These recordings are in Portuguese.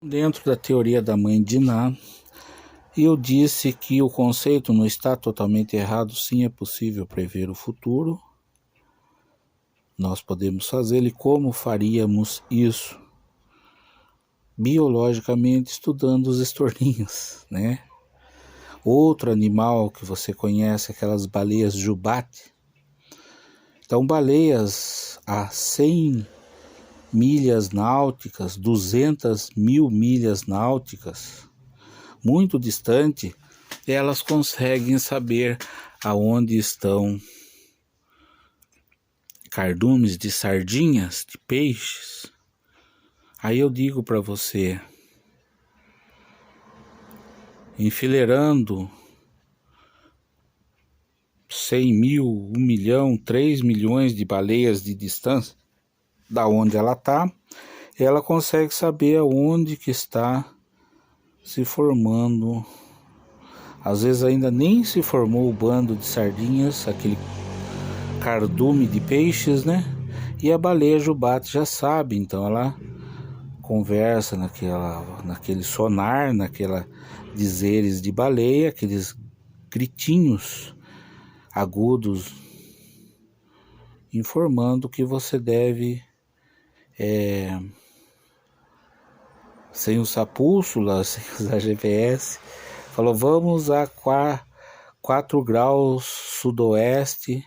Dentro da teoria da mãe Diná, eu disse que o conceito não está totalmente errado, sim, é possível prever o futuro. Nós podemos fazê-lo e como faríamos isso? Biologicamente, estudando os estorninhos, né? Outro animal que você conhece, aquelas baleias jubarte. Então, baleias a 100 milhas náuticas, 200 mil milhas náuticas, muito distante, elas conseguem saber aonde estão cardumes de sardinhas, de peixes. Aí eu digo para você, enfileirando 100 mil, 1 milhão, 3 milhões de baleias de distância da onde ela está, ela consegue saber aonde que está se formando. Às vezes ainda nem se formou o bando de sardinhas, aquele cardume de peixes, né? E a baleia jubarte já sabe, então ela conversa naquele sonar, naquela dizeres de baleia, aqueles gritinhos agudos, informando que você deve, sem usar bússola, sem usar GPS, falou, vamos a 4 graus sudoeste,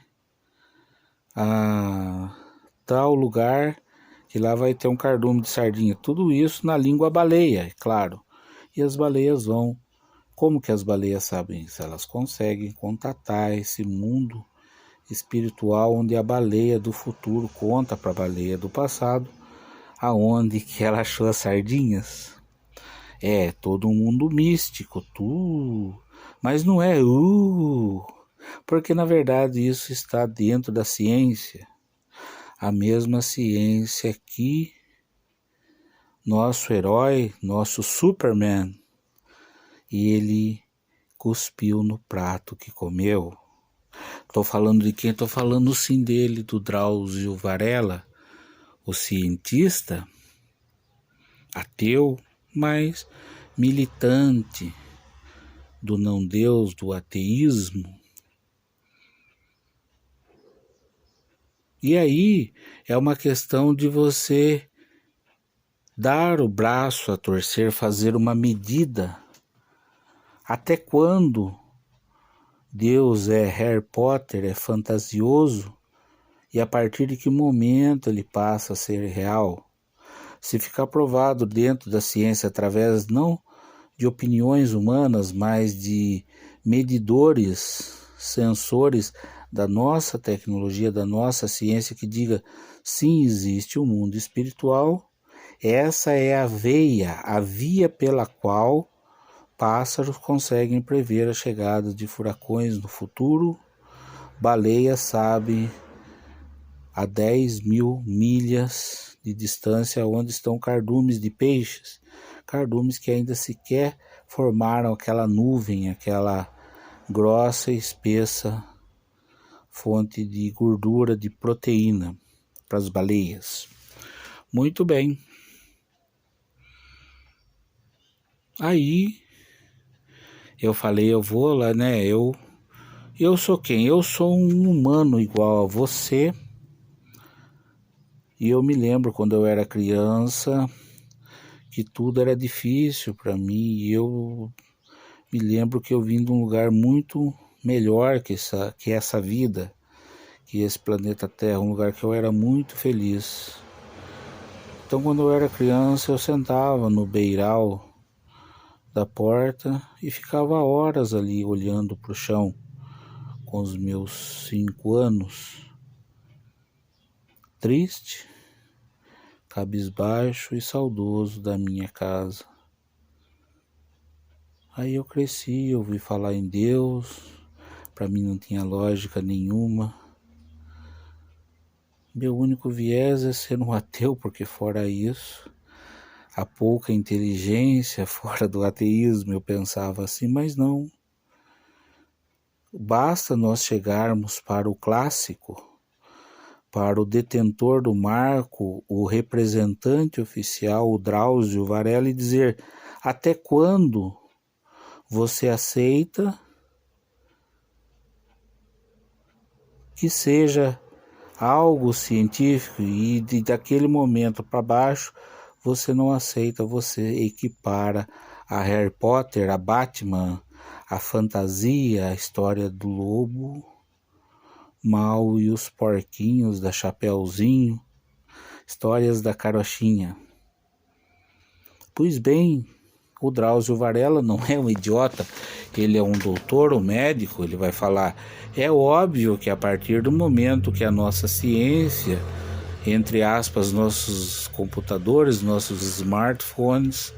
a tal lugar, que lá vai ter um cardume de sardinha. Tudo isso na língua baleia, é claro. E as baleias vão. Como que as baleias sabem isso? Elas conseguem contatar esse mundo espiritual onde a baleia do futuro conta para a baleia do passado aonde que ela achou as sardinhas. É todo um mundo místico, mas não é porque na verdade isso está dentro da ciência. A mesma ciência que nosso herói, nosso Superman, e ele cuspiu no prato que comeu. Estou falando de quem? Estou falando sim dele, do Drauzio Varela, o cientista, ateu, mas militante do não Deus, do ateísmo. E aí é uma questão de você dar o braço a torcer, fazer uma medida. Até quando Deus é Harry Potter, é fantasioso, e a partir de que momento ele passa a ser real? Se ficar provado dentro da ciência através não de opiniões humanas, mas de medidores, sensores da nossa tecnologia, da nossa ciência, que diga sim, existe um mundo espiritual, essa é a via pela qual pássaros conseguem prever a chegada de furacões no futuro, baleia sabe a 10 mil milhas de distância onde estão cardumes de peixes, cardumes que ainda sequer formaram aquela nuvem, aquela grossa e espessa fonte de gordura, de proteína para as baleias. Muito bem. Aí eu falei, eu vou lá, né? Eu sou quem? Eu sou um humano igual a você. E eu me lembro quando eu era criança que tudo era difícil para mim. E eu me lembro que eu vim de um lugar muito melhor que essa vida, que esse planeta Terra, um lugar que eu era muito feliz. Então, quando eu era criança, eu sentava no beiral da porta e ficava horas ali olhando para o chão com os meus 5 anos, triste, cabisbaixo e saudoso da minha casa. Aí eu cresci, ouvi falar em Deus, para mim não tinha lógica nenhuma. Meu único viés é ser um ateu, porque fora isso, a pouca inteligência, fora do ateísmo, eu pensava assim, mas não. Basta nós chegarmos para o clássico, para o detentor do marco, o representante oficial, o Drauzio Varela, e dizer: até quando você aceita que seja algo científico e daquele momento para baixo você não aceita, você equipara a Harry Potter, a Batman, a fantasia, a história do lobo mau e os porquinhos da Chapeuzinho, histórias da carochinha. Pois bem, o Drauzio Varela não é um idiota, ele é um doutor, um médico, ele vai falar: é óbvio que a partir do momento que a nossa ciência, entre aspas, nossos computadores, nossos smartphones,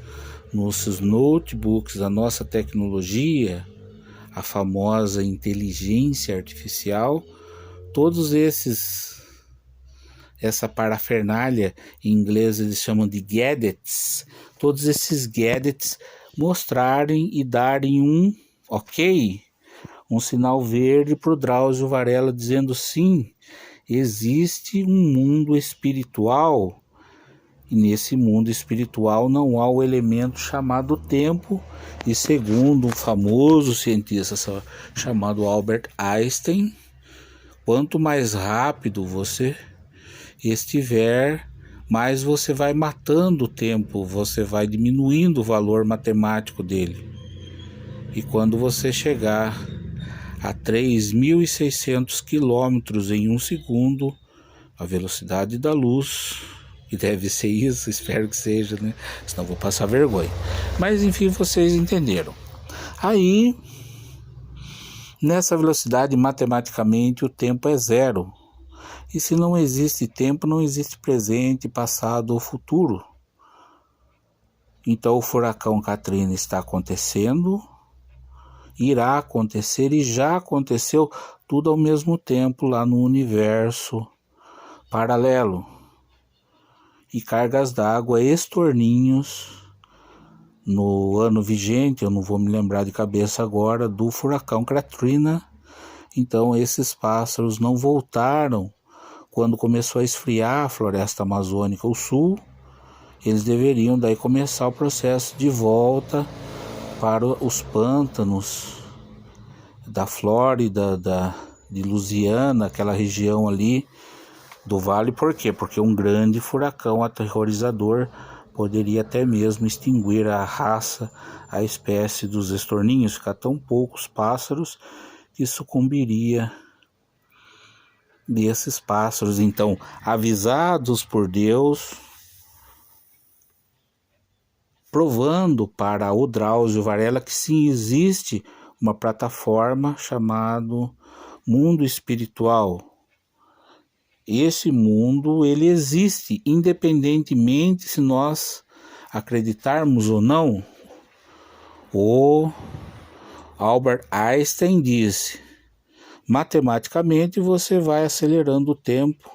nossos notebooks, a nossa tecnologia, a famosa inteligência artificial, todos essa parafernália, em inglês eles chamam de gadgets, todos esses gadgets mostrarem e darem um ok, um sinal verde para o Drauzio Varela, dizendo: sim, existe um mundo espiritual, e nesse mundo espiritual não há o elemento chamado tempo, e segundo um famoso cientista chamado Albert Einstein, quanto mais rápido você estiver, mais você vai matando o tempo, você vai diminuindo o valor matemático dele. E quando você chegar a 3.600 quilômetros em um segundo, a velocidade da luz, que deve ser isso, espero que seja, né? Senão vou passar vergonha. Mas enfim, vocês entenderam. Aí, nessa velocidade, matematicamente, o tempo é zero. E se não existe tempo, não existe presente, passado ou futuro. Então o furacão Katrina está acontecendo, irá acontecer e já aconteceu, tudo ao mesmo tempo lá no universo paralelo. E cargas d'água, estorninhos, no ano vigente, eu não vou me lembrar de cabeça agora, do furacão Katrina. Então esses pássaros não voltaram. Quando começou a esfriar a floresta amazônica, o sul, eles deveriam daí começar o processo de volta para os pântanos da Flórida, de Louisiana, aquela região ali do vale. Por quê? Porque um grande furacão aterrorizador poderia até mesmo extinguir a raça, a espécie dos estorninhos, ficar tão poucos pássaros que sucumbiria desses pássaros. Então, avisados por Deus, provando para o Drauzio Varela que sim, existe uma plataforma chamada mundo espiritual. Esse mundo, ele existe, independentemente se nós acreditarmos ou não. O Albert Einstein disse: matematicamente você vai acelerando o tempo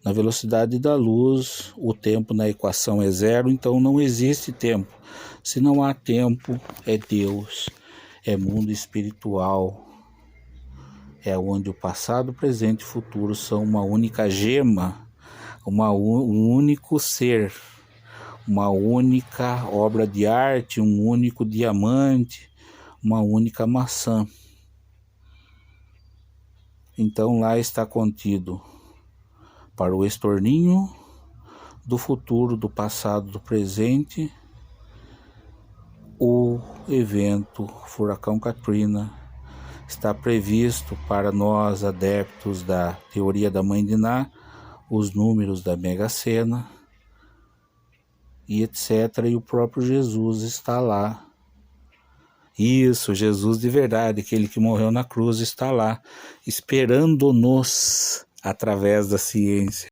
na velocidade da luz, o tempo na equação é zero, então não existe tempo. Se não há tempo, é Deus, é mundo espiritual, é onde o passado, presente e futuro são uma única gema, um único ser, uma única obra de arte, um único diamante, uma única maçã. Então lá está contido, para o estorninho do futuro, do passado, do presente, o evento Furacão Katrina. Está previsto para nós, adeptos da teoria da Mãe de Ná, os números da Mega Sena e etc. E o próprio Jesus está lá. Isso, Jesus de verdade, aquele que morreu na cruz, está lá, esperando-nos através da ciência.